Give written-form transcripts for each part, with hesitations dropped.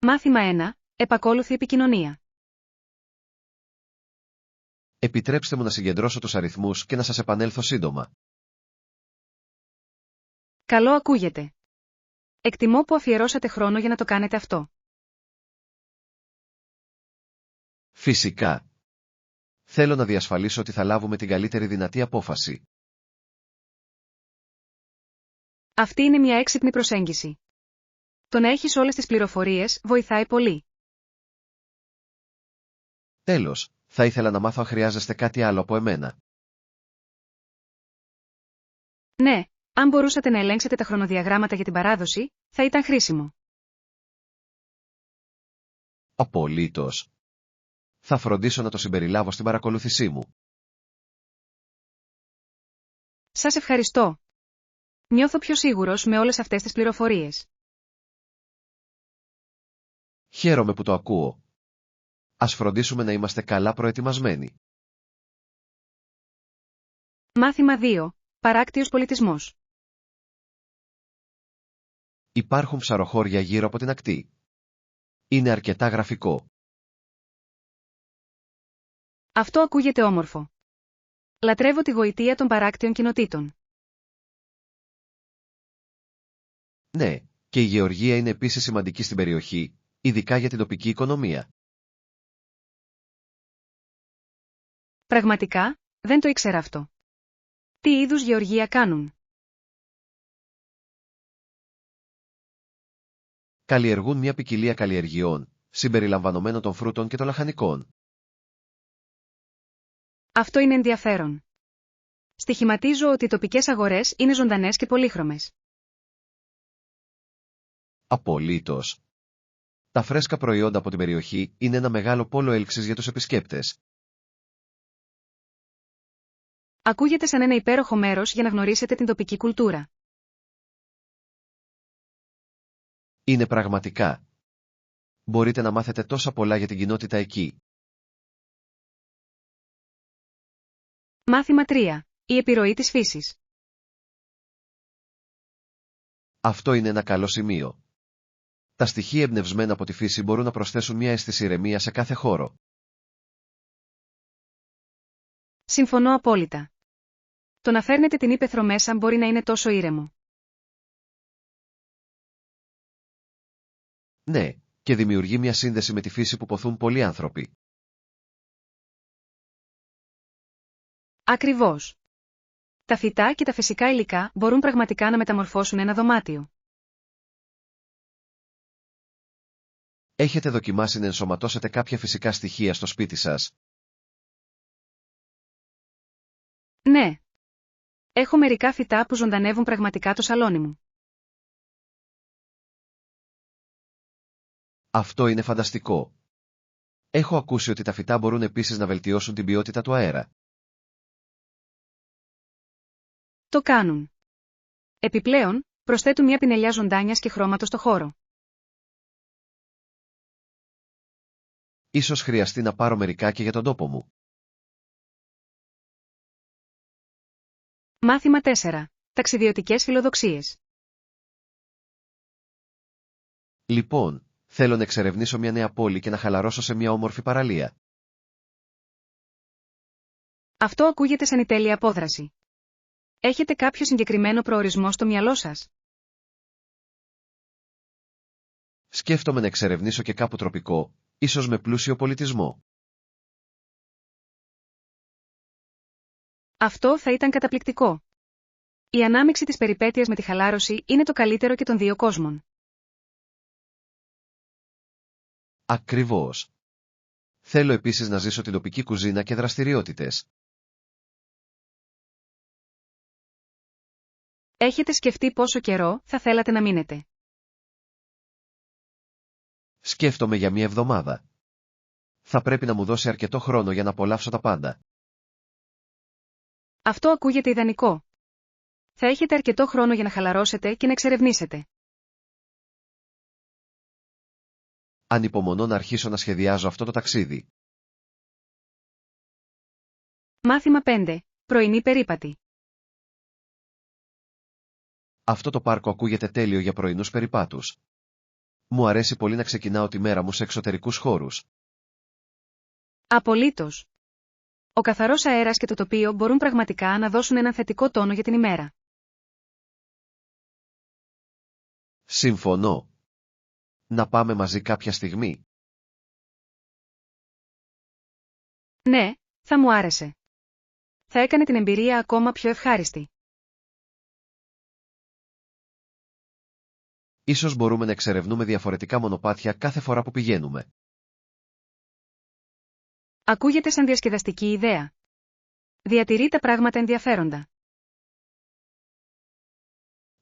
Μάθημα 1. Επακόλουθη επικοινωνία. Επιτρέψτε μου να συγκεντρώσω τους αριθμούς και να σας επανέλθω σύντομα. Καλό ακούγεται. Εκτιμώ που αφιερώσατε χρόνο για να το κάνετε αυτό. Φυσικά. Θέλω να διασφαλίσω ότι θα λάβουμε την καλύτερη δυνατή απόφαση. Αυτή είναι μια έξυπνη προσέγγιση. Το να έχεις όλες τις πληροφορίες βοηθάει πολύ. Τέλος, θα ήθελα να μάθω αν χρειάζεστε κάτι άλλο από εμένα. Ναι, αν μπορούσατε να ελέγξετε τα χρονοδιαγράμματα για την παράδοση, θα ήταν χρήσιμο. Απολύτως. Θα φροντίσω να το συμπεριλάβω στην παρακολούθησή μου. Σας ευχαριστώ. Νιώθω πιο σίγουρος με όλες αυτές τις πληροφορίες. Χαίρομαι που το ακούω. Ας φροντίσουμε να είμαστε καλά προετοιμασμένοι. Μάθημα 2. Παράκτιος πολιτισμός. Υπάρχουν ψαροχώρια γύρω από την ακτή. Είναι αρκετά γραφικό. Αυτό ακούγεται όμορφο. Λατρεύω τη γοητεία των παράκτιων κοινοτήτων. Ναι, και η γεωργία είναι επίσης σημαντική στην περιοχή, ειδικά για την τοπική οικονομία. Πραγματικά, δεν το ήξερα αυτό. Τι είδους γεωργία κάνουν? Καλλιεργούν μια ποικιλία καλλιεργειών, συμπεριλαμβανομένων των φρούτων και των λαχανικών. Αυτό είναι ενδιαφέρον. Στοιχηματίζω ότι οι τοπικές αγορές είναι ζωντανές και πολύχρωμες. Απολύτως. Τα φρέσκα προϊόντα από την περιοχή είναι ένα μεγάλο πόλο έλξης για τους επισκέπτες. Ακούγεται σαν ένα υπέροχο μέρος για να γνωρίσετε την τοπική κουλτούρα. Είναι πραγματικά. Μπορείτε να μάθετε τόσα πολλά για την κοινότητα εκεί. Μάθημα 3. Η επιρροή της φύσης. Αυτό είναι ένα καλό σημείο. Τα στοιχεία εμπνευσμένα από τη φύση μπορούν να προσθέσουν μια αίσθηση ηρεμίας σε κάθε χώρο. Συμφωνώ απόλυτα. Το να φέρνετε την ύπαιθρο μέσα μπορεί να είναι τόσο ήρεμο. Ναι, και δημιουργεί μια σύνδεση με τη φύση που ποθούν πολλοί άνθρωποι. Ακριβώς. Τα φυτά και τα φυσικά υλικά μπορούν πραγματικά να μεταμορφώσουν ένα δωμάτιο. Έχετε δοκιμάσει να ενσωματώσετε κάποια φυσικά στοιχεία στο σπίτι σας? Ναι. Έχω μερικά φυτά που ζωντανεύουν πραγματικά το σαλόνι μου. Αυτό είναι φανταστικό. Έχω ακούσει ότι τα φυτά μπορούν επίσης να βελτιώσουν την ποιότητα του αέρα. Το κάνουν. Επιπλέον, προσθέτουν μια πινελιά ζωντάνιας και χρώματος στο χώρο. Ίσως χρειαστεί να πάρω μερικά και για τον τόπο μου. Μάθημα 4. Ταξιδιωτικές φιλοδοξίες. Λοιπόν, θέλω να εξερευνήσω μια νέα πόλη και να χαλαρώσω σε μια όμορφη παραλία. Αυτό ακούγεται σαν η τέλεια απόδραση. Έχετε κάποιο συγκεκριμένο προορισμό στο μυαλό σας? Σκέφτομαι να εξερευνήσω και κάπου τροπικό, ίσως με πλούσιο πολιτισμό. Αυτό θα ήταν καταπληκτικό. Η ανάμειξη της περιπέτειας με τη χαλάρωση είναι το καλύτερο και των δύο κόσμων. Ακριβώς. Θέλω επίσης να ζήσω την τοπική κουζίνα και δραστηριότητες. Έχετε σκεφτεί πόσο καιρό θα θέλατε να μείνετε? Σκέφτομαι για μια εβδομάδα. Θα πρέπει να μου δώσει αρκετό χρόνο για να απολαύσω τα πάντα. Αυτό ακούγεται ιδανικό. Θα έχετε αρκετό χρόνο για να χαλαρώσετε και να εξερευνήσετε. Ανυπομονώ να αρχίσω να σχεδιάζω αυτό το ταξίδι. Μάθημα 5. Πρωινή περίπατη. Αυτό το πάρκο ακούγεται τέλειο για πρωινούς περιπάτους. Μου αρέσει πολύ να ξεκινάω τη μέρα μου σε εξωτερικούς χώρους. Απολύτως. Ο καθαρός αέρας και το τοπίο μπορούν πραγματικά να δώσουν έναν θετικό τόνο για την ημέρα. Συμφωνώ. Να πάμε μαζί κάποια στιγμή. Ναι, θα μου άρεσε. Θα έκανε την εμπειρία ακόμα πιο ευχάριστη. Ίσως μπορούμε να εξερευνούμε διαφορετικά μονοπάτια κάθε φορά που πηγαίνουμε. Ακούγεται σαν διασκεδαστική ιδέα. Διατηρεί τα πράγματα ενδιαφέροντα.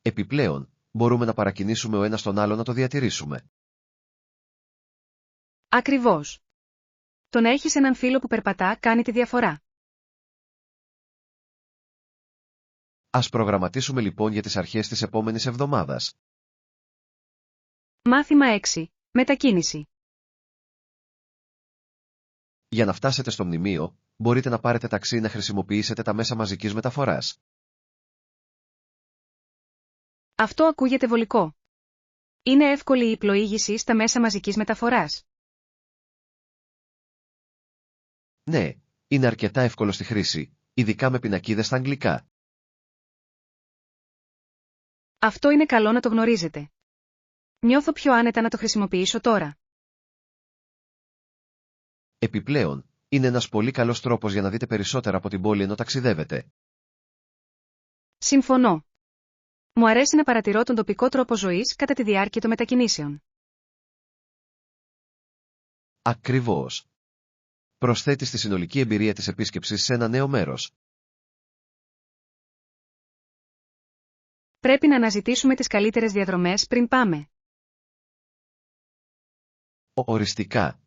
Επιπλέον, μπορούμε να παρακινήσουμε ο ένας τον άλλο να το διατηρήσουμε. Ακριβώς. Το να έχεις έναν φίλο που περπατά κάνει τη διαφορά. Ας προγραμματίσουμε λοιπόν για τις αρχές της επόμενης εβδομάδας. Μάθημα 6. Μετακίνηση. Για να φτάσετε στο μνημείο, μπορείτε να πάρετε ταξί ή να χρησιμοποιήσετε τα μέσα μαζικής μεταφοράς. Αυτό ακούγεται βολικό. Είναι εύκολη η πλοήγηση στα μέσα μαζικής μεταφοράς. Ναι, είναι αρκετά εύκολο στη χρήση, ειδικά με πινακίδες στα αγγλικά. Αυτό είναι καλό να το γνωρίζετε. Νιώθω πιο άνετα να το χρησιμοποιήσω τώρα. Επιπλέον, είναι ένας πολύ καλός τρόπος για να δείτε περισσότερα από την πόλη ενώ ταξιδεύετε. Συμφωνώ. Μου αρέσει να παρατηρώ τον τοπικό τρόπο ζωής κατά τη διάρκεια των μετακινήσεων. Ακριβώς. Προσθέτει στη συνολική εμπειρία της επίσκεψης σε ένα νέο μέρος. Πρέπει να αναζητήσουμε τις καλύτερες διαδρομές πριν πάμε. Οριστικά.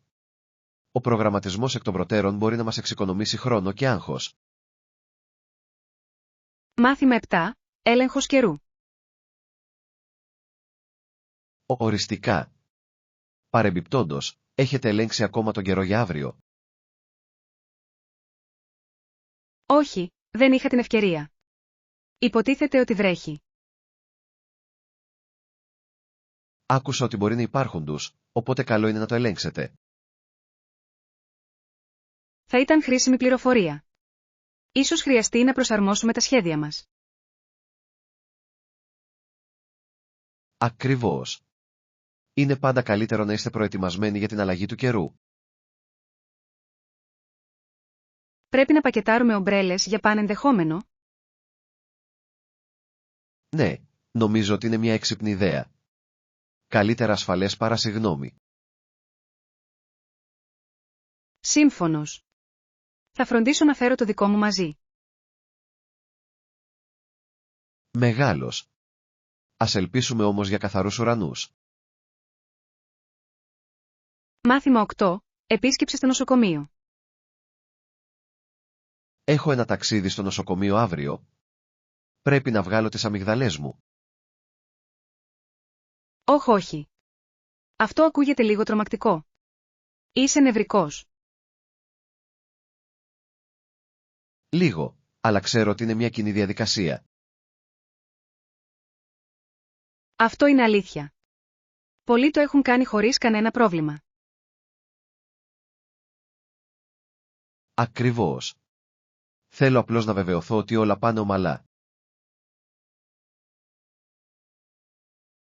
Ο προγραμματισμός εκ των προτέρων μπορεί να μας εξοικονομήσει χρόνο και άγχος. Μάθημα 7. Έλεγχος καιρού. Οριστικά. Παρεμπιπτόντως, έχετε ελέγξει ακόμα τον καιρό για αύριο? Όχι, δεν είχα την ευκαιρία. Υποτίθεται ότι βρέχει. Άκουσα ότι μπορεί να υπάρχουν τους, οπότε καλό είναι να το ελέγξετε. Θα ήταν χρήσιμη πληροφορία. Ίσως χρειαστεί να προσαρμόσουμε τα σχέδια μας. Ακριβώς. Είναι πάντα καλύτερο να είστε προετοιμασμένοι για την αλλαγή του καιρού. Πρέπει να πακετάρουμε ομπρέλες για πανενδεχόμενο. Ναι, νομίζω ότι είναι μια έξυπνη ιδέα. Καλύτερα ασφαλές παρά συγγνώμη. Σύμφωνος. Θα φροντίσω να φέρω το δικό μου μαζί. Μεγάλος. Ας ελπίσουμε όμως για καθαρούς ουρανούς. Μάθημα 8. Επίσκεψη στο νοσοκομείο. Έχω ένα ταξίδι στο νοσοκομείο αύριο. Πρέπει να βγάλω τις αμυγδαλές μου. Όχι. Αυτό ακούγεται λίγο τρομακτικό. Είσαι νευρικός. Λίγο, αλλά ξέρω ότι είναι μια κοινή διαδικασία. Αυτό είναι αλήθεια. Πολλοί το έχουν κάνει χωρίς κανένα πρόβλημα. Ακριβώς. Θέλω απλώς να βεβαιωθώ ότι όλα πάνε ομαλά.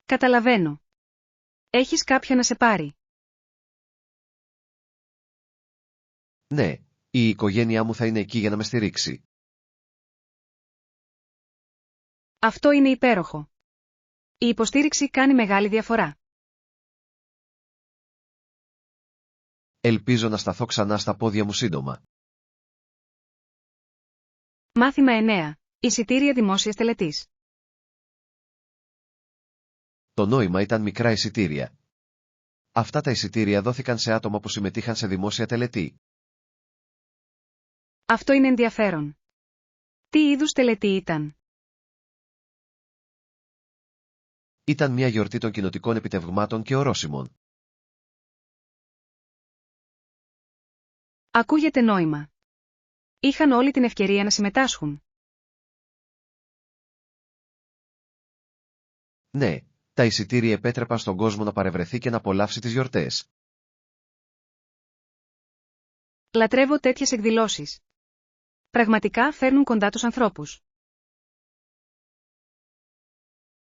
Καταλαβαίνω. Έχεις κάποιον να σε πάρει. Ναι, η οικογένειά μου θα είναι εκεί για να με στηρίξει. Αυτό είναι υπέροχο. Η υποστήριξη κάνει μεγάλη διαφορά. Ελπίζω να σταθώ ξανά στα πόδια μου σύντομα. Μάθημα 9. Εισιτήρια δημόσιας τελετής. Το νόημα ήταν μικρά εισιτήρια. Αυτά τα εισιτήρια δόθηκαν σε άτομα που συμμετείχαν σε δημόσια τελετή. Αυτό είναι ενδιαφέρον. Τι είδους τελετή ήταν? Ήταν μια γιορτή των κοινοτικών επιτευγμάτων και ορόσημων. Ακούγεται νόημα. Είχαν όλοι την ευκαιρία να συμμετάσχουν. Ναι, Τα εισιτήρια επέτρεπαν στον κόσμο να παρευρεθεί και να απολαύσει τις γιορτές. Λατρεύω τέτοιες εκδηλώσεις. Πραγματικά φέρνουν κοντά τους ανθρώπους.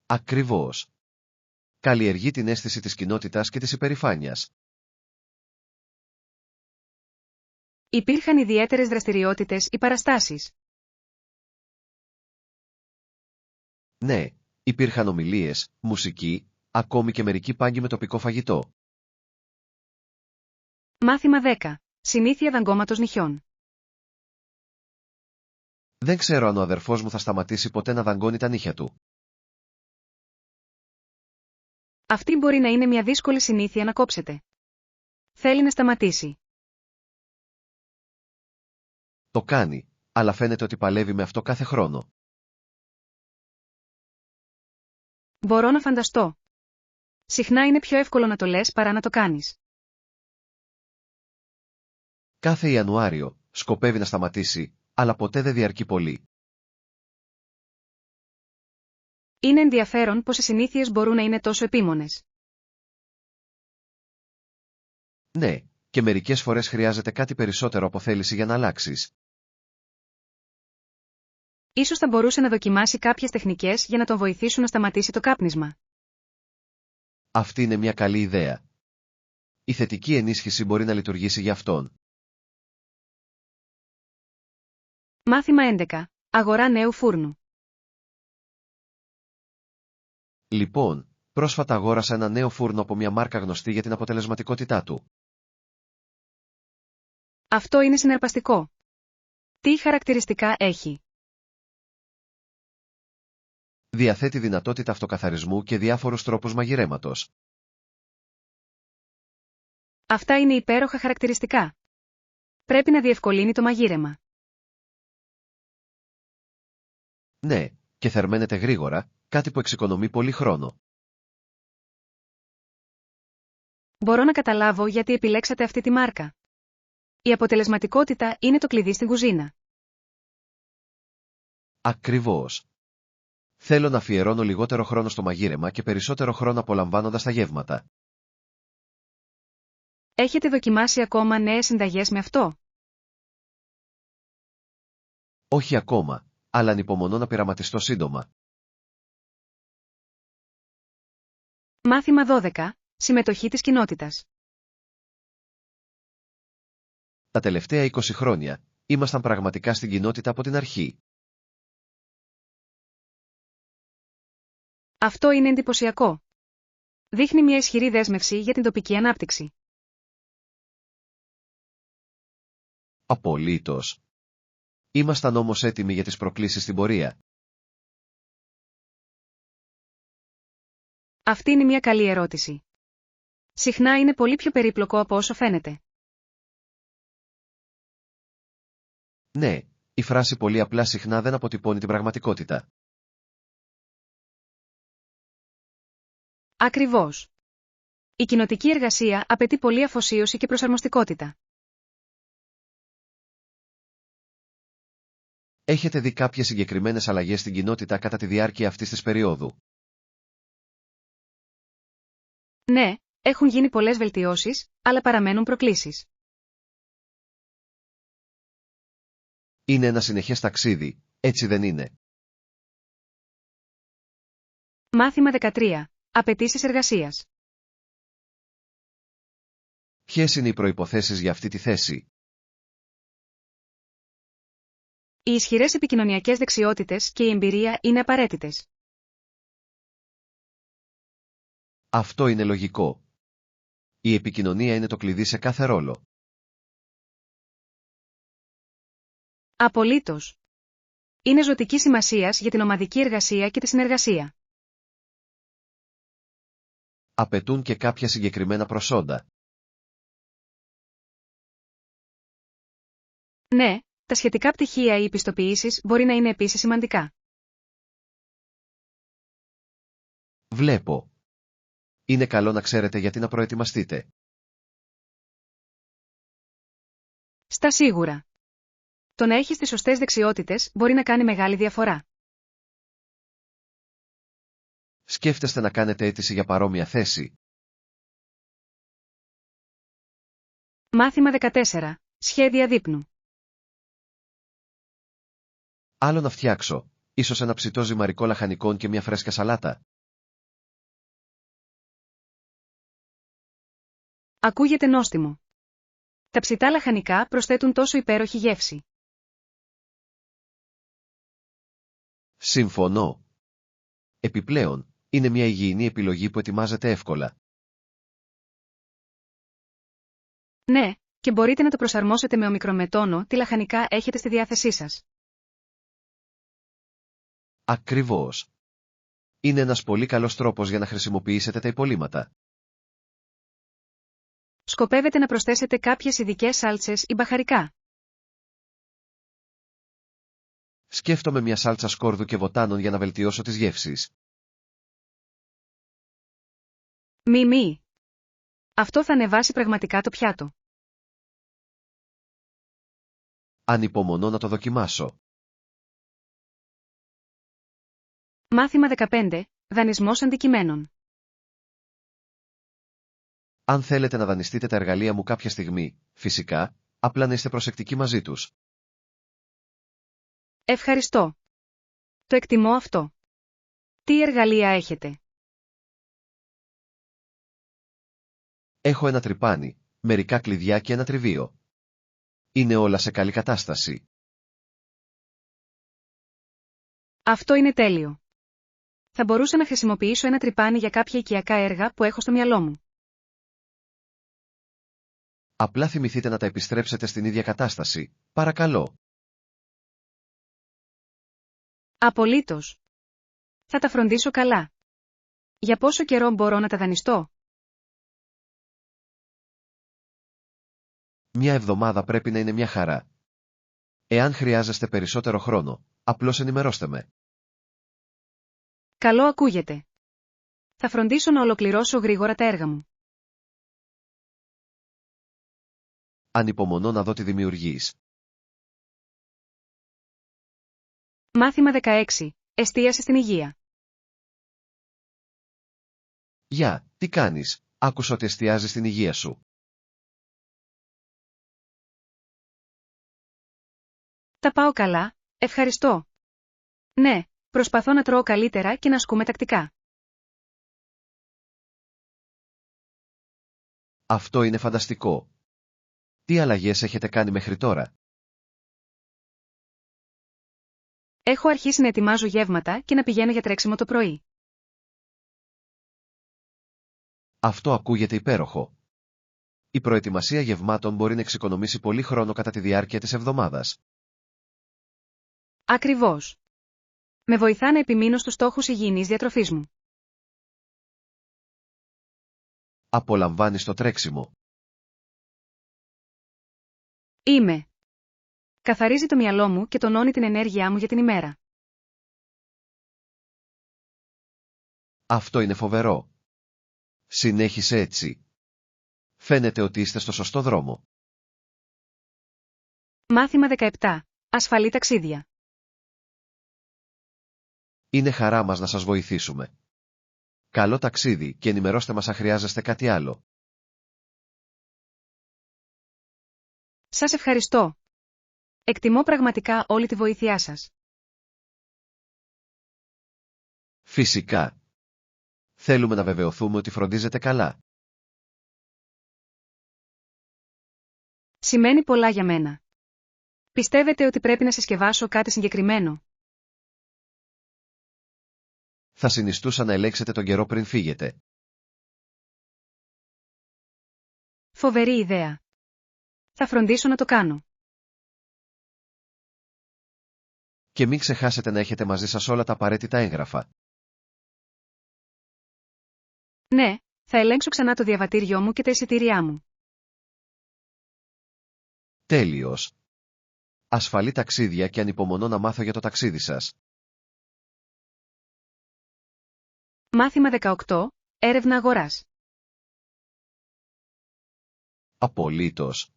Ακριβώς. Καλλιεργεί την αίσθηση της κοινότητας και της υπερηφάνειας. Υπήρχαν ιδιαίτερες δραστηριότητες ή παραστάσεις. Ναι, υπήρχαν ομιλίες, μουσική, ακόμη και μερικοί πάγκοι με τοπικό φαγητό. Μάθημα 10. Συνήθεια δαγκώματος νυχιών. Δεν ξέρω αν ο αδερφός μου θα σταματήσει ποτέ να δαγκώνει τα νύχια του. Αυτή μπορεί να είναι μια δύσκολη συνήθεια να κόψετε. Θέλει να σταματήσει. Το κάνει, αλλά φαίνεται ότι παλεύει με αυτό κάθε χρόνο. Μπορώ να φανταστώ. Συχνά είναι πιο εύκολο να το λες παρά να το κάνεις. Κάθε Ιανουάριο, σκοπεύει να σταματήσει, αλλά ποτέ δεν διαρκεί πολύ. Είναι ενδιαφέρον πως οι συνήθειες μπορούν να είναι τόσο επίμονες. Ναι, και μερικές φορές χρειάζεται κάτι περισσότερο από θέληση για να αλλάξεις. Ίσως θα μπορούσε να δοκιμάσει κάποιες τεχνικές για να τον βοηθήσουν να σταματήσει το κάπνισμα. Αυτή είναι μια καλή ιδέα. Η θετική ενίσχυση μπορεί να λειτουργήσει για αυτόν. Μάθημα 11. Αγορά νέου φούρνου. Λοιπόν, πρόσφατα αγόρασα ένα νέο φούρνο από μια μάρκα γνωστή για την αποτελεσματικότητά του. Αυτό είναι συναρπαστικό. Τι χαρακτηριστικά έχει? Διαθέτει δυνατότητα αυτοκαθαρισμού και διάφορους τρόπους μαγειρέματος. Αυτά είναι υπέροχα χαρακτηριστικά. Πρέπει να διευκολύνει το μαγείρεμα. Ναι, και θερμαίνεται γρήγορα, κάτι που εξοικονομεί πολύ χρόνο. Μπορώ να καταλάβω γιατί επιλέξατε αυτή τη μάρκα. Η αποτελεσματικότητα είναι το κλειδί στην κουζίνα. Ακριβώς. Θέλω να αφιερώνω λιγότερο χρόνο στο μαγείρεμα και περισσότερο χρόνο απολαμβάνοντας τα γεύματα. Έχετε δοκιμάσει ακόμα νέες συνταγές με αυτό? Όχι ακόμα, αλλά ανυπομονώ να πειραματιστώ σύντομα. Μάθημα 12. Συμμετοχή της κοινότητας. Τα τελευταία 20 χρόνια, ήμασταν πραγματικά στην κοινότητα από την αρχή. Αυτό είναι εντυπωσιακό. Δείχνει μια ισχυρή δέσμευση για την τοπική ανάπτυξη. Απολύτως. Ήμασταν όμως έτοιμοι για τις προκλήσεις στην πορεία. Αυτή είναι μια καλή ερώτηση. Συχνά είναι πολύ πιο περίπλοκο από όσο φαίνεται. Ναι, η φράση πολύ απλά συχνά δεν αποτυπώνει την πραγματικότητα. Ακριβώς. Η κοινοτική εργασία απαιτεί πολλή αφοσίωση και προσαρμοστικότητα. Έχετε δει κάποιες συγκεκριμένες αλλαγές στην κοινότητα κατά τη διάρκεια αυτής της περίοδου? Ναι, έχουν γίνει πολλές βελτιώσεις, αλλά παραμένουν προκλήσεις. Είναι ένα συνεχές ταξίδι, έτσι δεν είναι? Μάθημα 13. Απαιτήσεις εργασίας. Ποιες είναι οι προϋποθέσεις για αυτή τη θέση? Οι ισχυρές επικοινωνιακές δεξιότητες και η εμπειρία είναι απαραίτητες. Αυτό είναι λογικό. Η επικοινωνία είναι το κλειδί σε κάθε ρόλο. Απολύτως. Είναι ζωτική σημασίας για την ομαδική εργασία και τη συνεργασία. Απαιτούν και κάποια συγκεκριμένα προσόντα. Ναι, τα σχετικά πτυχία ή πιστοποιήσεις μπορεί να είναι επίσης σημαντικά. Βλέπω. Είναι καλό να ξέρετε γιατί να προετοιμαστείτε. Στα σίγουρα. Το να έχεις τις σωστές δεξιότητες μπορεί να κάνει μεγάλη διαφορά. Σκέφτεστε να κάνετε αίτηση για παρόμοια θέση? Μάθημα 14. Σχέδια δείπνου. Άλλο να φτιάξω, ίσως ένα ψητό ζυμαρικό λαχανικών και μια φρέσκια σαλάτα. Ακούγεται νόστιμο. Τα ψητά λαχανικά προσθέτουν τόσο υπέροχη γεύση. Συμφωνώ. Επιπλέον, είναι μια υγιεινή επιλογή που ετοιμάζεται εύκολα. Ναι, και μπορείτε να το προσαρμόσετε με ομικρομετόνο τι λαχανικά έχετε στη διάθεσή σας. Ακριβώς. Είναι ένας πολύ καλός τρόπος για να χρησιμοποιήσετε τα υπολείμματα. Σκοπεύετε να προσθέσετε κάποιες ειδικές σάλτσες ή μπαχαρικά? Σκέφτομαι μια σάλτσα σκόρδου και βοτάνων για να βελτιώσω τις γεύσεις. Μη. Αυτό θα ανεβάσει πραγματικά το πιάτο. Ανυπομονώ να το δοκιμάσω. Μάθημα 15. Δανεισμός αντικειμένων. Αν θέλετε να δανειστείτε τα εργαλεία μου κάποια στιγμή, φυσικά, απλά να είστε προσεκτικοί μαζί τους. Ευχαριστώ. Το εκτιμώ αυτό. Τι εργαλεία έχετε? Έχω ένα τρυπάνι, μερικά κλειδιά και ένα τριβείο. Είναι όλα σε καλή κατάσταση. Αυτό είναι τέλειο. Θα μπορούσα να χρησιμοποιήσω ένα τρυπάνι για κάποια οικιακά έργα που έχω στο μυαλό μου. Απλά θυμηθείτε να τα επιστρέψετε στην ίδια κατάσταση, παρακαλώ. Απολύτως. Θα τα φροντίσω καλά. Για πόσο καιρό μπορώ να τα δανειστώ? Μια εβδομάδα πρέπει να είναι μια χαρά. Εάν χρειάζεστε περισσότερο χρόνο, απλώς ενημερώστε με. Καλό ακούγεται. Θα φροντίσω να ολοκληρώσω γρήγορα τα έργα μου. Ανυπομονώ να δω τι δημιουργείς. Μάθημα 16. Εστίαση στην υγεία. Γεια, τι κάνεις? Άκουσα ότι εστιάζεις στην υγεία σου. Τα πάω καλά, ευχαριστώ. Ναι, προσπαθώ να τρώω καλύτερα και να ασκούμε τακτικά. Αυτό είναι φανταστικό. Τι αλλαγές έχετε κάνει μέχρι τώρα? Έχω αρχίσει να ετοιμάζω γεύματα και να πηγαίνω για τρέξιμο το πρωί. Αυτό ακούγεται υπέροχο. Η προετοιμασία γευμάτων μπορεί να εξοικονομήσει πολύ χρόνο κατά τη διάρκεια της εβδομάδας. Ακριβώς. Με βοηθά να επιμείνω στους στόχους υγιεινής διατροφής μου. Απολαμβάνεις το τρέξιμο. Είμαι. Καθαρίζει το μυαλό μου και τονώνει την ενέργειά μου για την ημέρα. Αυτό είναι φοβερό. Συνέχισε έτσι. Φαίνεται ότι είστε στο σωστό δρόμο. Μάθημα 17. Ασφαλή ταξίδια. Είναι χαρά μας να σας βοηθήσουμε. Καλό ταξίδι και ενημερώστε μας αν χρειάζεστε κάτι άλλο. Σας ευχαριστώ. Εκτιμώ πραγματικά όλη τη βοήθειά σας. Φυσικά. Θέλουμε να βεβαιωθούμε ότι φροντίζετε καλά. Σημαίνει πολλά για μένα. Πιστεύετε ότι πρέπει να συσκευάσω κάτι συγκεκριμένο? Θα συνιστούσα να ελέγξετε τον καιρό πριν φύγετε. Φοβερή ιδέα. Θα φροντίσω να το κάνω. Και μην ξεχάσετε να έχετε μαζί σας όλα τα απαραίτητα έγγραφα. Ναι, θα ελέγξω ξανά το διαβατήριό μου και τα εισιτήριά μου. Τέλειος. Ασφαλή ταξίδια και ανυπομονώ να μάθω για το ταξίδι σας. Μάθημα 18. Έρευνα αγοράς. Απολύτως.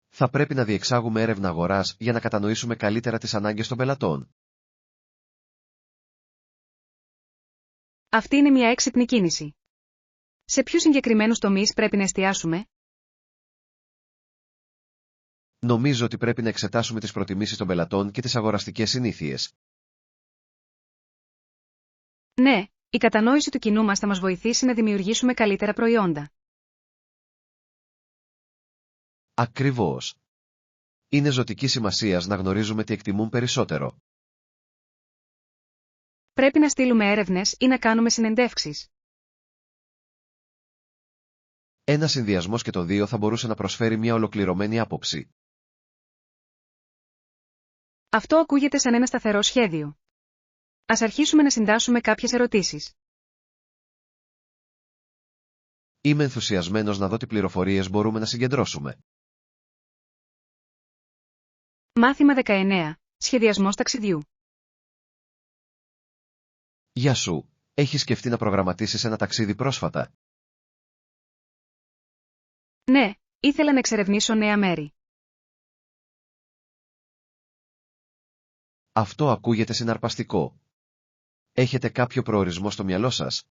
Θα πρέπει να διεξάγουμε έρευνα αγοράς για να κατανοήσουμε καλύτερα τις ανάγκες των πελατών. Αυτή είναι μια έξυπνη κίνηση. Σε ποιους συγκεκριμένους τομείς πρέπει να εστιάσουμε? Νομίζω ότι πρέπει να εξετάσουμε τις προτιμήσεις των πελατών και τις αγοραστικές συνήθειες. Ναι, η κατανόηση του κοινού μας θα μας βοηθήσει να δημιουργήσουμε καλύτερα προϊόντα. Ακριβώς. Είναι ζωτικής σημασίας να γνωρίζουμε τι εκτιμούν περισσότερο. Πρέπει να στείλουμε έρευνες ή να κάνουμε συνεντεύξεις. Ένας συνδυασμός και των δύο θα μπορούσε να προσφέρει μια ολοκληρωμένη άποψη. Αυτό ακούγεται σαν ένα σταθερό σχέδιο. Ας αρχίσουμε να συντάσσουμε κάποιες ερωτήσεις. Είμαι ενθουσιασμένος να δω τι πληροφορίες μπορούμε να συγκεντρώσουμε. Μάθημα 19. Σχεδιασμός ταξιδιού. Γεια σου, έχεις σκεφτεί να προγραμματίσεις ένα ταξίδι πρόσφατα? Ναι, ήθελα να εξερευνήσω νέα μέρη. Αυτό ακούγεται συναρπαστικό. Έχετε κάποιο προορισμό στο μυαλό σας?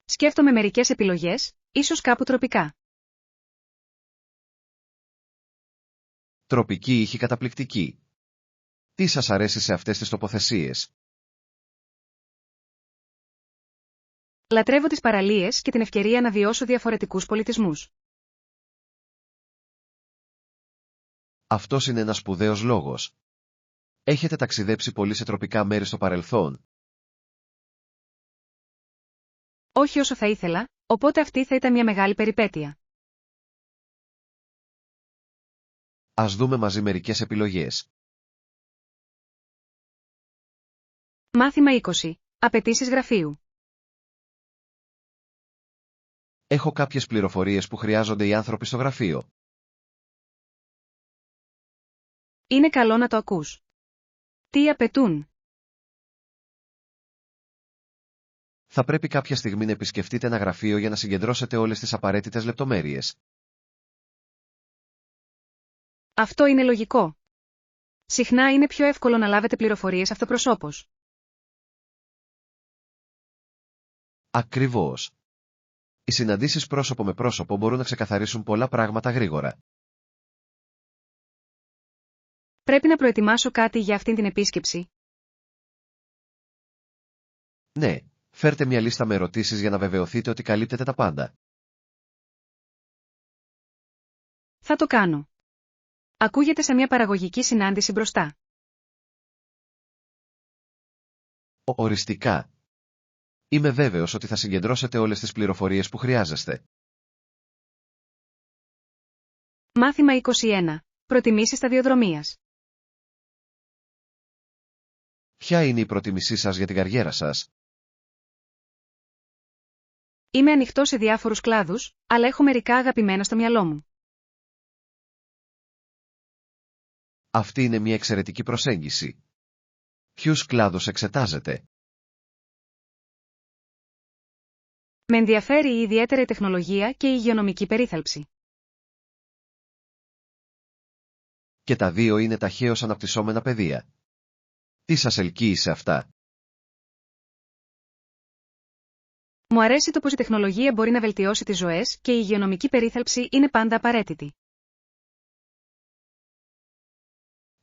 Σκέφτομαι μερικές επιλογές, ίσως κάπου τροπικά. Τροπική ήχη καταπληκτική. Τι σας αρέσει σε αυτές τις τοποθεσίες? Λατρεύω τις παραλίες και την ευκαιρία να βιώσω διαφορετικούς πολιτισμούς. Αυτός είναι ένας σπουδαίος λόγος. Έχετε ταξιδέψει πολύ σε τροπικά μέρη στο παρελθόν? Όχι όσο θα ήθελα, οπότε αυτή θα ήταν μια μεγάλη περιπέτεια. Ας δούμε μαζί μερικές επιλογές. Μάθημα 20. Απαιτήσεις γραφείου. Έχω κάποιες πληροφορίες που χρειάζονται οι άνθρωποι στο γραφείο. Είναι καλό να το ακούς. Τι απαιτούν? Θα πρέπει κάποια στιγμή να επισκεφτείτε ένα γραφείο για να συγκεντρώσετε όλες τις απαραίτητες λεπτομέρειες. Αυτό είναι λογικό. Συχνά είναι πιο εύκολο να λάβετε πληροφορίες αυτοπροσώπως. Ακριβώς. Οι συναντήσεις πρόσωπο με πρόσωπο μπορούν να ξεκαθαρίσουν πολλά πράγματα γρήγορα. Πρέπει να προετοιμάσω κάτι για αυτήν την επίσκεψη. Ναι, φέρτε μια λίστα με ερωτήσεις για να βεβαιωθείτε ότι καλύπτετε τα πάντα. Θα το κάνω. Ακούγεται σε μια παραγωγική συνάντηση μπροστά. Οριστικά. Είμαι βέβαιος ότι θα συγκεντρώσετε όλες τις πληροφορίες που χρειάζεστε. Μάθημα 21. Προτιμήσεις σταδιοδρομίας. Ποια είναι η προτίμησή σας για την καριέρα σας? Είμαι ανοιχτό σε διάφορους κλάδους, αλλά έχω μερικά αγαπημένα στο μυαλό μου. Αυτή είναι μια εξαιρετική προσέγγιση. Ποιους κλάδους εξετάζετε? Με ενδιαφέρει ιδιαίτερα η τεχνολογία και η υγειονομική περίθαλψη. Και τα δύο είναι ταχαίως αναπτυσσόμενα πεδία. Τι σας ελκύει σε αυτά? Μου αρέσει το πως η τεχνολογία μπορεί να βελτιώσει τις ζωές και η υγειονομική περίθαλψη είναι πάντα απαραίτητη.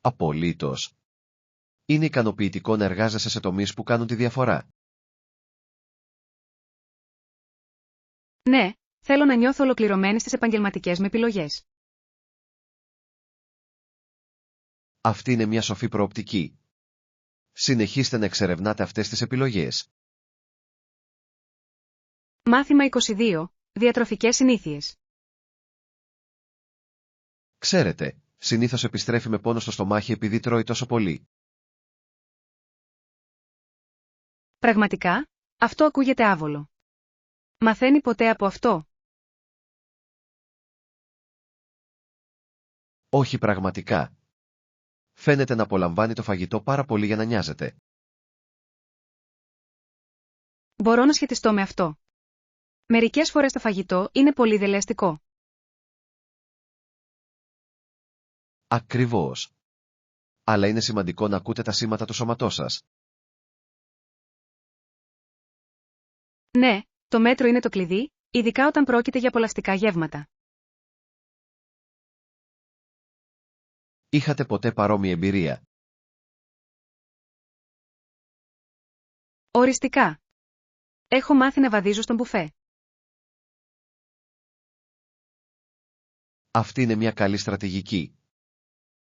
Απολύτως. Είναι ικανοποιητικό να εργάζεσαι σε τομείς που κάνουν τη διαφορά. Ναι, θέλω να νιώθω ολοκληρωμένη στις επαγγελματικές μου επιλογές. Αυτή είναι μια σοφή προοπτική. Συνεχίστε να εξερευνάτε αυτές τις επιλογές. Μάθημα 22. Διατροφικές συνήθειες. Ξέρετε, συνήθως επιστρέφει με πόνο στο στομάχι επειδή τρώει τόσο πολύ. Πραγματικά, αυτό ακούγεται άβολο. Μαθαίνει ποτέ από αυτό? Όχι πραγματικά. Φαίνεται να απολαμβάνει το φαγητό πάρα πολύ για να νοιάζεται. Μπορώ να σχετιστώ με αυτό. Μερικές φορές το φαγητό είναι πολύ δελεαστικό. Ακριβώς. Αλλά είναι σημαντικό να ακούτε τα σήματα του σώματός σας. Ναι, το μέτρο είναι το κλειδί, ειδικά όταν πρόκειται για απολαυστικά γεύματα. Είχατε ποτέ παρόμοια εμπειρία? Οριστικά. Έχω μάθει να βαδίζω στον μπουφέ. Αυτή είναι μια καλή στρατηγική.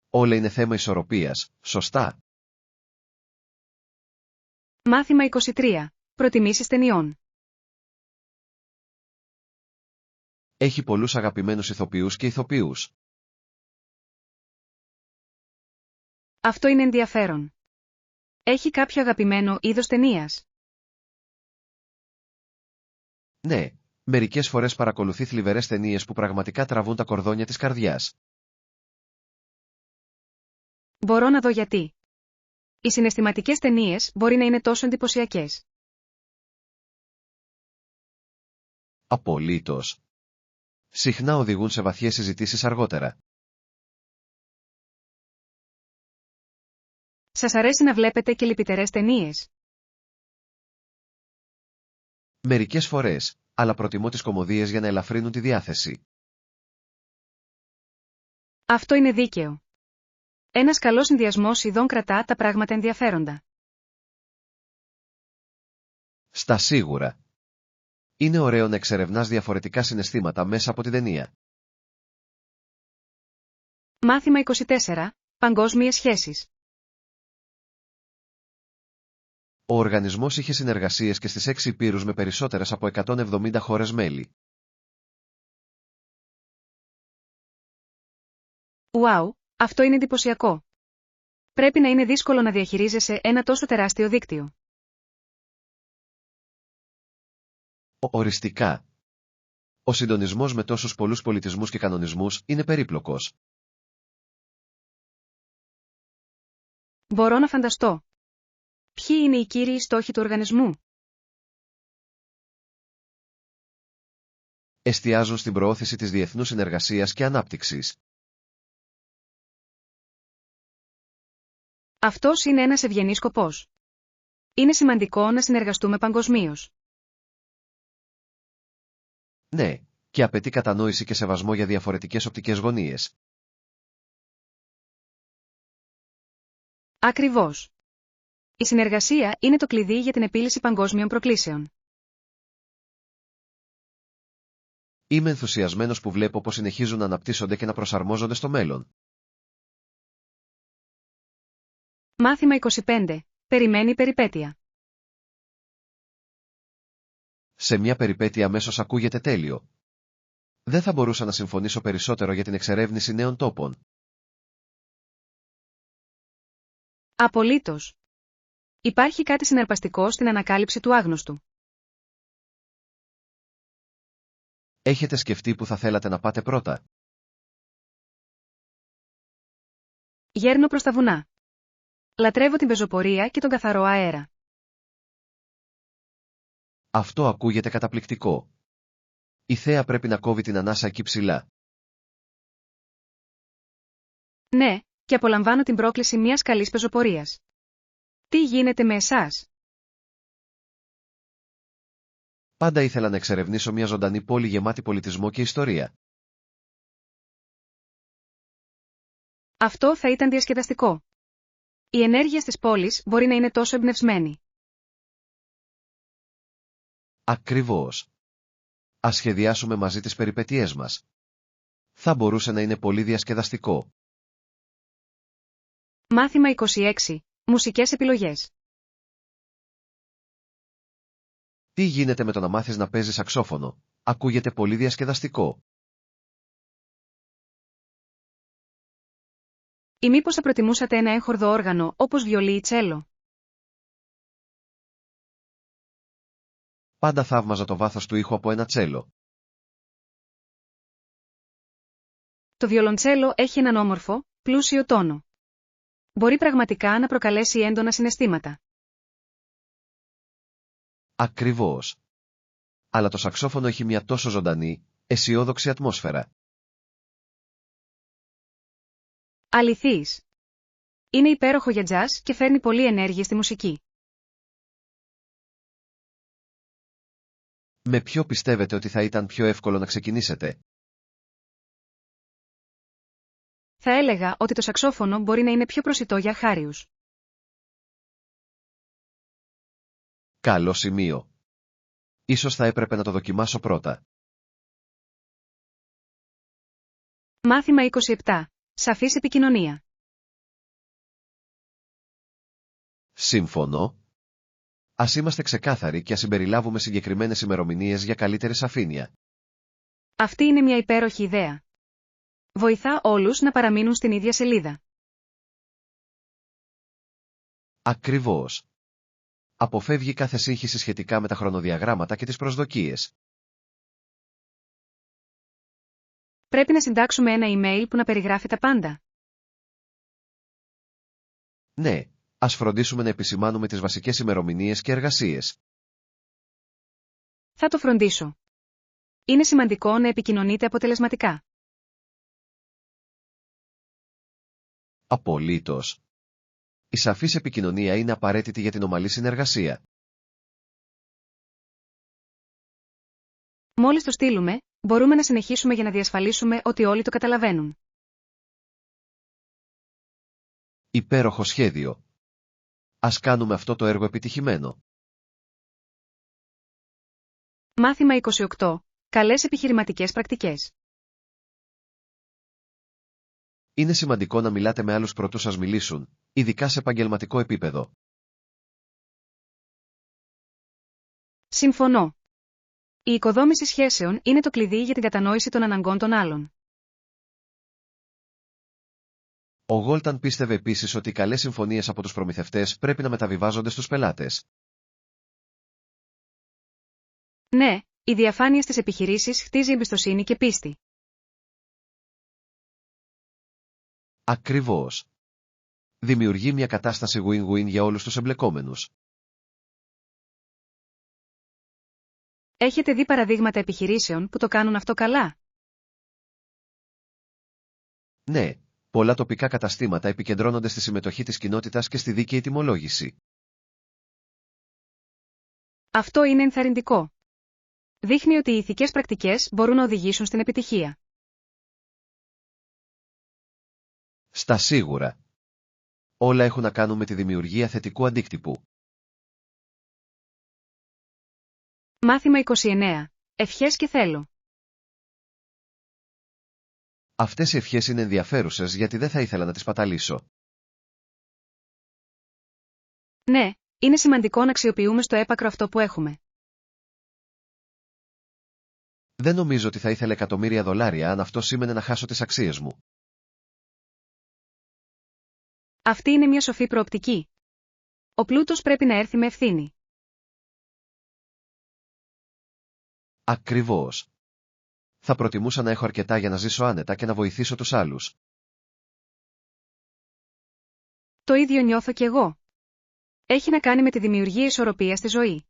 Όλα είναι θέμα ισορροπίας, σωστά? Μάθημα 23. Προτιμήσεις ταινιών. Έχει πολλούς αγαπημένους ηθοποιούς και ηθοποιούς. Αυτό είναι ενδιαφέρον. Έχει κάποιο αγαπημένο είδος ταινίας? Ναι, μερικές φορές παρακολουθεί θλιβερές ταινίες που πραγματικά τραβούν τα κορδόνια της καρδιάς. Μπορώ να δω γιατί. Οι συναισθηματικές ταινίες μπορεί να είναι τόσο εντυπωσιακές. Απολύτως. Συχνά οδηγούν σε βαθιές συζητήσεις αργότερα. Σας αρέσει να βλέπετε και λυπητερές ταινίες? Μερικές φορές, αλλά προτιμώ τις κωμωδίες για να ελαφρύνουν τη διάθεση. Αυτό είναι δίκαιο. Ένας καλός συνδυασμός ειδών κρατά τα πράγματα ενδιαφέροντα. Στα σίγουρα. Είναι ωραίο να εξερευνάς διαφορετικά συναισθήματα μέσα από την ταινία. Μάθημα 24. Παγκόσμιες σχέσεις. Ο οργανισμός είχε συνεργασίες και στις 6 υπήρους με περισσότερες από 170 χώρες μέλη. Ουάου, αυτό είναι εντυπωσιακό. Πρέπει να είναι δύσκολο να διαχειρίζεσαι ένα τόσο τεράστιο δίκτυο. Οριστικά. Ο συντονισμός με τόσους πολλούς πολιτισμούς και κανονισμούς είναι περίπλοκος. Μπορώ να φανταστώ. Ποιοι είναι οι κύριοι στόχοι του οργανισμού? Εστιάζουν στην προώθηση της διεθνούς συνεργασίας και ανάπτυξης. Αυτός είναι ένας ευγενής σκοπός. Είναι σημαντικό να συνεργαστούμε παγκοσμίως. Ναι, και απαιτεί κατανόηση και σεβασμό για διαφορετικές οπτικές γωνίες. Ακριβώς. Η συνεργασία είναι το κλειδί για την επίλυση παγκόσμιων προκλήσεων. Είμαι ενθουσιασμένος που βλέπω πως συνεχίζουν να αναπτύσσονται και να προσαρμόζονται στο μέλλον. Μάθημα 25. Περιμένει περιπέτεια. Σε μια περιπέτεια αμέσως ακούγεται τέλειο. Δεν θα μπορούσα να συμφωνήσω περισσότερο για την εξερεύνηση νέων τόπων. Απολύτως. Υπάρχει κάτι συναρπαστικό στην ανακάλυψη του άγνωστου. Έχετε σκεφτεί που θα θέλατε να πάτε πρώτα? Γέρνω προς τα βουνά. Λατρεύω την πεζοπορία και τον καθαρό αέρα. Αυτό ακούγεται καταπληκτικό. Η θέα πρέπει να κόβει την ανάσα εκεί ψηλά. Ναι, και απολαμβάνω την πρόκληση μιας καλής πεζοπορίας. Τι γίνεται με εσάς? Πάντα ήθελα να εξερευνήσω μια ζωντανή πόλη γεμάτη πολιτισμό και ιστορία. Αυτό θα ήταν διασκεδαστικό. Η ενέργεια στις πόλεις μπορεί να είναι τόσο εμπνευσμένη. Ακριβώς. Ας σχεδιάσουμε μαζί τις περιπέτειές μας. Θα μπορούσε να είναι πολύ διασκεδαστικό. Μάθημα 26. Μουσικές επιλογές. Τι γίνεται με το να μάθεις να παίζεις σαξόφωνο? Ακούγεται πολύ διασκεδαστικό. Ή μήπως θα προτιμούσατε ένα έγχορδο όργανο όπως βιολί ή τσέλο? Πάντα θαύμαζα το βάθος του ήχου από ένα τσέλο. Το βιολοντσέλο έχει έναν όμορφο, πλούσιο τόνο. Μπορεί πραγματικά να προκαλέσει έντονα συναισθήματα. Ακριβώς. Αλλά το σαξόφωνο έχει μια τόσο ζωντανή, αισιόδοξη ατμόσφαιρα. Αληθής. Είναι υπέροχο για τζαζ και φέρνει πολλή ενέργεια στη μουσική. Με ποιο πιστεύετε ότι θα ήταν πιο εύκολο να ξεκινήσετε? Θα έλεγα ότι το σαξόφωνο μπορεί να είναι πιο προσιτό για αρχάριους. Καλό σημείο. Ίσως θα έπρεπε να το δοκιμάσω πρώτα. Μάθημα 27. Σαφής επικοινωνία. Σύμφωνο. Ας είμαστε ξεκάθαροι και ας συμπεριλάβουμε συγκεκριμένες ημερομηνίες για καλύτερη σαφήνεια. Αυτή είναι μια υπέροχη ιδέα. Βοηθά όλους να παραμείνουν στην ίδια σελίδα. Ακριβώς. Αποφεύγει κάθε σύγχυση σχετικά με τα χρονοδιαγράμματα και τις προσδοκίες. Πρέπει να συντάξουμε ένα email που να περιγράφει τα πάντα. Ναι, ας φροντίσουμε να επισημάνουμε τις βασικές ημερομηνίες και εργασίες. Θα το φροντίσω. Είναι σημαντικό να επικοινωνείτε αποτελεσματικά. Απολύτως. Η σαφής επικοινωνία είναι απαραίτητη για την ομαλή συνεργασία. Μόλις το στείλουμε, μπορούμε να συνεχίσουμε για να διασφαλίσουμε ότι όλοι το καταλαβαίνουν. Υπέροχο σχέδιο. Ας κάνουμε αυτό το έργο επιτυχημένο. Μάθημα 28. Καλές επιχειρηματικές πρακτικές. Είναι σημαντικό να μιλάτε με άλλους προτού σας μιλήσουν, ειδικά σε επαγγελματικό επίπεδο. Συμφωνώ. Η οικοδόμηση σχέσεων είναι το κλειδί για την κατανόηση των αναγκών των άλλων. Ο Γόλταν πίστευε επίσης ότι οι καλές συμφωνίες από τους προμηθευτές πρέπει να μεταβιβάζονται στους πελάτες. Ναι, η διαφάνεια στις επιχειρήσεις χτίζει εμπιστοσύνη και πίστη. Ακριβώς. Δημιουργεί μια κατάσταση win-win για όλους τους εμπλεκόμενους. Έχετε δει παραδείγματα επιχειρήσεων που το κάνουν αυτό καλά? Ναι, πολλά τοπικά καταστήματα επικεντρώνονται στη συμμετοχή της κοινότητας και στη δίκαιη τιμολόγηση. Αυτό είναι ενθαρρυντικό. Δείχνει ότι οι ηθικές πρακτικές μπορούν να οδηγήσουν στην επιτυχία. Στα σίγουρα. Όλα έχουν να κάνουν με τη δημιουργία θετικού αντίκτυπου. Μάθημα 29. Ευχές και θέλω. Αυτές οι ευχές είναι ενδιαφέρουσες γιατί δεν θα ήθελα να τις παταλήσω. Ναι, είναι σημαντικό να αξιοποιούμε στο έπακρο αυτό που έχουμε. Δεν νομίζω ότι θα ήθελα $1.000.000 αν αυτό σήμαινε να χάσω τις αξίες μου. Αυτή είναι μια σοφή προοπτική. Ο πλούτος πρέπει να έρθει με ευθύνη. Ακριβώς. Θα προτιμούσα να έχω αρκετά για να ζήσω άνετα και να βοηθήσω τους άλλους. Το ίδιο νιώθω κι εγώ. Έχει να κάνει με τη δημιουργία ισορροπίας στη ζωή.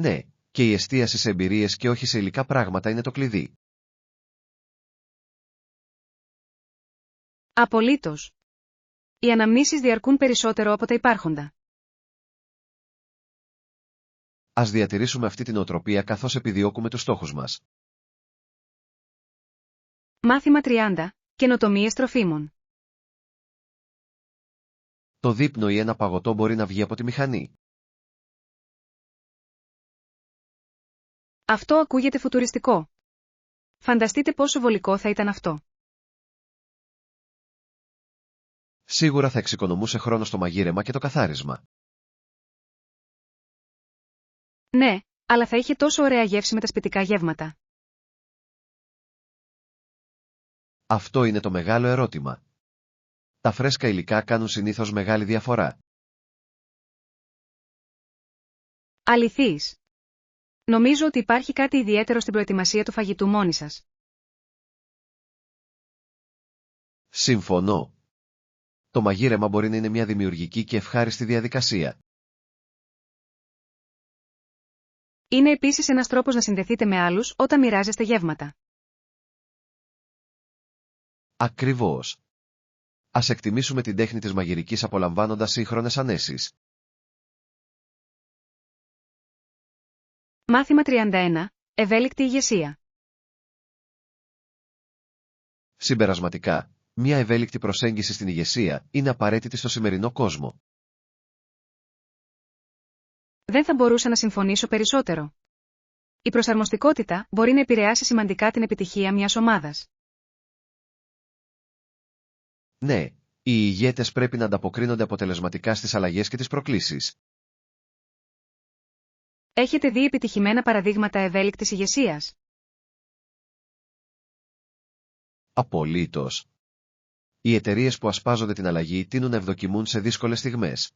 Ναι, και η εστίαση σε εμπειρίες και όχι σε υλικά πράγματα είναι το κλειδί. Απολύτως. Οι αναμνήσεις διαρκούν περισσότερο από τα υπάρχοντα. Ας διατηρήσουμε αυτή την οτροπία καθώς επιδιώκουμε τους στόχους μας. Μάθημα 30. Καινοτομίες τροφίμων. Το δείπνο ή ένα παγωτό μπορεί να βγει από τη μηχανή. Αυτό ακούγεται φουτουριστικό. Φανταστείτε πόσο βολικό θα ήταν αυτό. Σίγουρα θα εξοικονομούσε χρόνο στο μαγείρεμα και το καθάρισμα. Ναι, αλλά θα είχε τόσο ωραία γεύση με τα σπιτικά γεύματα. Αυτό είναι το μεγάλο ερώτημα. Τα φρέσκα υλικά κάνουν συνήθως μεγάλη διαφορά. Αληθής. Νομίζω ότι υπάρχει κάτι ιδιαίτερο στην προετοιμασία του φαγητού μόνοι σας. Συμφωνώ. Το μαγείρεμα μπορεί να είναι μια δημιουργική και ευχάριστη διαδικασία. Είναι επίσης ένας τρόπος να συνδεθείτε με άλλους όταν μοιράζεστε γεύματα. Ακριβώς. Ας εκτιμήσουμε την τέχνη της μαγειρικής απολαμβάνοντας σύγχρονες ανέσεις. Μάθημα 31. Ευέλικτη ηγεσία. Συμπερασματικά, μια ευέλικτη προσέγγιση στην ηγεσία είναι απαραίτητη στο σημερινό κόσμο. Δεν θα μπορούσα να συμφωνήσω περισσότερο. Η προσαρμοστικότητα μπορεί να επηρεάσει σημαντικά την επιτυχία μιας ομάδας. Ναι, οι ηγέτες πρέπει να ανταποκρίνονται αποτελεσματικά στις αλλαγές και τις προκλήσεις. Έχετε δει επιτυχημένα παραδείγματα ευέλικτης ηγεσίας? Απολύτως. Οι εταιρείες που ασπάζονται την αλλαγή τείνουν να ευδοκιμούν σε δύσκολες στιγμές.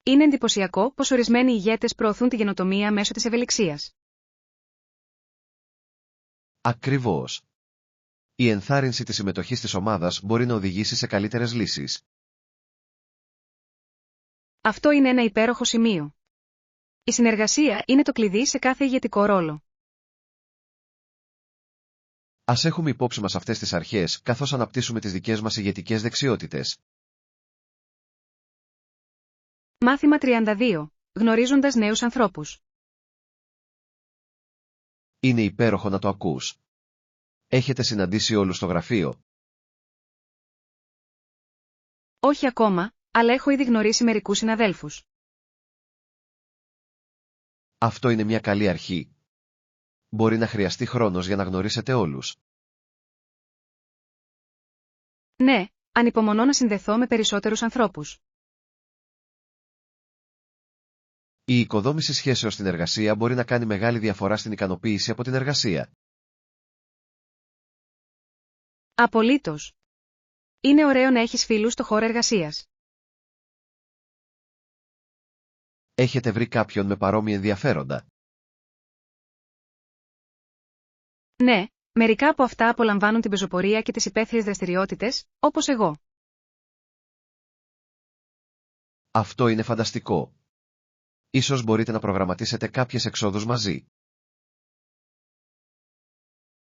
Είναι εντυπωσιακό πως ορισμένοι ηγέτες προωθούν τη καινοτομία μέσω της ευελιξίας. Ακριβώς. Η ενθάρρυνση της συμμετοχής της ομάδας μπορεί να οδηγήσει σε καλύτερες λύσεις. Αυτό είναι ένα υπέροχο σημείο. Η συνεργασία είναι το κλειδί σε κάθε ηγετικό ρόλο. Ας έχουμε υπόψη μας αυτές τις αρχές καθώς αναπτύσσουμε τις δικές μας ηγετικές δεξιότητες. Μάθημα 32. Γνωρίζοντας νέους ανθρώπους. Είναι υπέροχο να το ακούς. Έχετε συναντήσει όλους στο γραφείο? Όχι ακόμα, αλλά έχω ήδη γνωρίσει μερικούς συναδέλφους. Αυτό είναι μια καλή αρχή. Μπορεί να χρειαστεί χρόνος για να γνωρίσετε όλους. Ναι, ανυπομονώ να συνδεθώ με περισσότερους ανθρώπους. Η οικοδόμηση σχέσεων στην εργασία μπορεί να κάνει μεγάλη διαφορά στην ικανοποίηση από την εργασία. Απολύτως. Είναι ωραίο να έχεις φίλους στο χώρο εργασίας. Έχετε βρει κάποιον με παρόμοια ενδιαφέροντα? Ναι, μερικά από αυτά απολαμβάνουν την πεζοπορία και τις υπαίθριες δραστηριότητες, όπως εγώ. Αυτό είναι φανταστικό. Ίσως μπορείτε να προγραμματίσετε κάποιες εξόδους μαζί.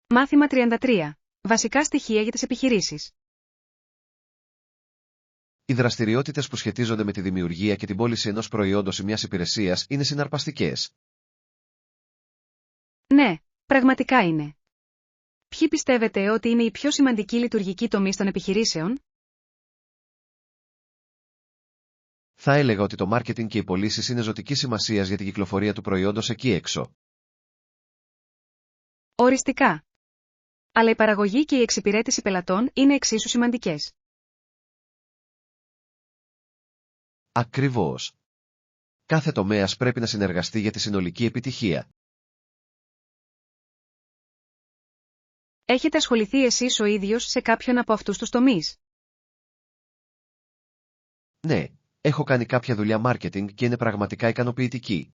Μάθημα 33. Βασικά στοιχεία για τις επιχειρήσεις. Οι δραστηριότητες που σχετίζονται με τη δημιουργία και την πώληση ενός προϊόντος ή μιας υπηρεσίας είναι συναρπαστικές. Ναι, πραγματικά είναι. Ποιοι πιστεύετε ότι είναι οι πιο σημαντικοί λειτουργικοί τομείς των επιχειρήσεων? Θα έλεγα ότι το μάρκετινγκ και οι πωλήσεις είναι ζωτικής σημασίας για την κυκλοφορία του προϊόντος εκεί έξω. Οριστικά. Αλλά η παραγωγή και η εξυπηρέτηση πελατών είναι εξίσου σημαντικές. Ακριβώς. Κάθε τομέας πρέπει να συνεργαστεί για τη συνολική επιτυχία. Έχετε ασχοληθεί εσείς ο ίδιος σε κάποιον από αυτούς τους τομείς? Ναι, έχω κάνει κάποια δουλειά μάρκετινγκ και είναι πραγματικά ικανοποιητική.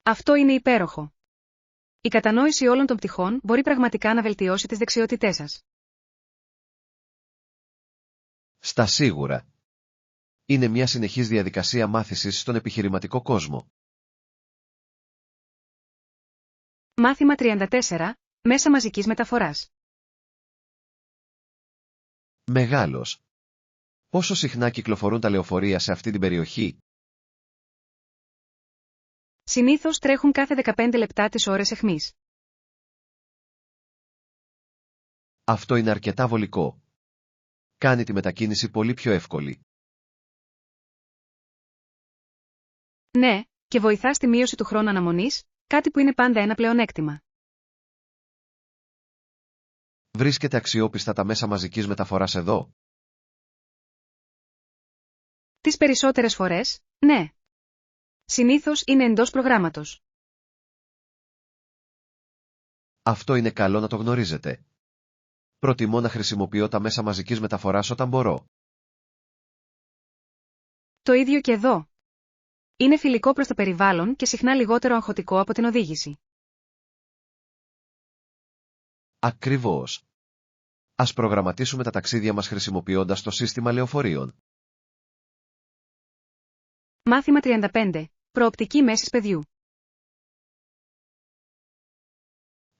Αυτό είναι υπέροχο. Η κατανόηση όλων των πτυχών μπορεί πραγματικά να βελτιώσει τις δεξιότητές σας. Στα σίγουρα. Είναι μια συνεχής διαδικασία μάθησης στον επιχειρηματικό κόσμο. Μάθημα 34. Μέσα μαζικής μεταφοράς. Μεγάλος. Πόσο συχνά κυκλοφορούν τα λεωφορεία σε αυτή την περιοχή? Συνήθως τρέχουν κάθε 15 λεπτά τις ώρες αιχμής. Αυτό είναι αρκετά βολικό. Κάνει τη μετακίνηση πολύ πιο εύκολη. Ναι, και βοηθά στη μείωση του χρόνου αναμονής, κάτι που είναι πάντα ένα πλεονέκτημα. Βρίσκεται αξιόπιστα τα μέσα μαζικής μεταφοράς εδώ? Τις περισσότερες φορές, ναι. Συνήθως είναι εντός προγράμματος. Αυτό είναι καλό να το γνωρίζετε. Προτιμώ να χρησιμοποιώ τα μέσα μαζικής μεταφοράς όταν μπορώ. Το ίδιο και εδώ. Είναι φιλικό προς το περιβάλλον και συχνά λιγότερο αγχωτικό από την οδήγηση. Ακριβώς. Ας προγραμματίσουμε τα ταξίδια μας χρησιμοποιώντας το σύστημα λεωφορείων. Μάθημα 35. Προοπτική μέσης παιδιού.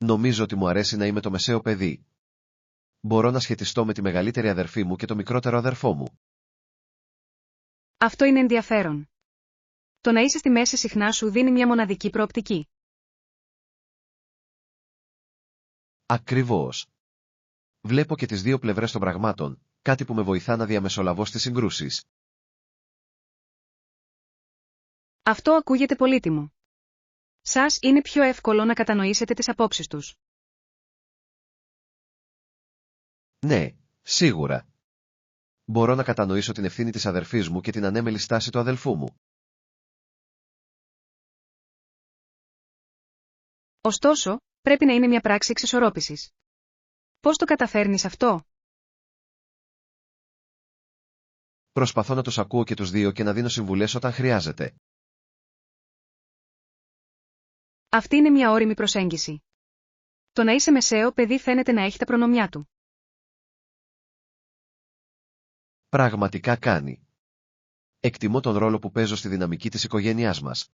Νομίζω ότι μου αρέσει να είμαι το μεσαίο παιδί. Μπορώ να σχετιστώ με τη μεγαλύτερη αδερφή μου και το μικρότερο αδερφό μου. Αυτό είναι ενδιαφέρον. Το να είσαι στη μέση συχνά σου δίνει μια μοναδική προοπτική. Ακριβώς. Βλέπω και τις δύο πλευρές των πραγμάτων, κάτι που με βοηθά να διαμεσολαβώ στις συγκρούσεις. Αυτό ακούγεται πολύτιμο. Σας είναι πιο εύκολο να κατανοήσετε τις απόψεις τους. Ναι, σίγουρα. Μπορώ να κατανοήσω την ευθύνη της αδερφής μου και την ανέμελη στάση του αδελφού μου. Ωστόσο, πρέπει να είναι μια πράξη εξισορρόπησης. Πώς το καταφέρνεις αυτό? Προσπαθώ να τους ακούω και τους δύο και να δίνω συμβουλές όταν χρειάζεται. Αυτή είναι μια ώριμη προσέγγιση. Το να είσαι μεσαίο παιδί φαίνεται να έχει τα προνομιά του. Πραγματικά κάνει. Εκτιμώ τον ρόλο που παίζω στη δυναμική της οικογένειάς μας.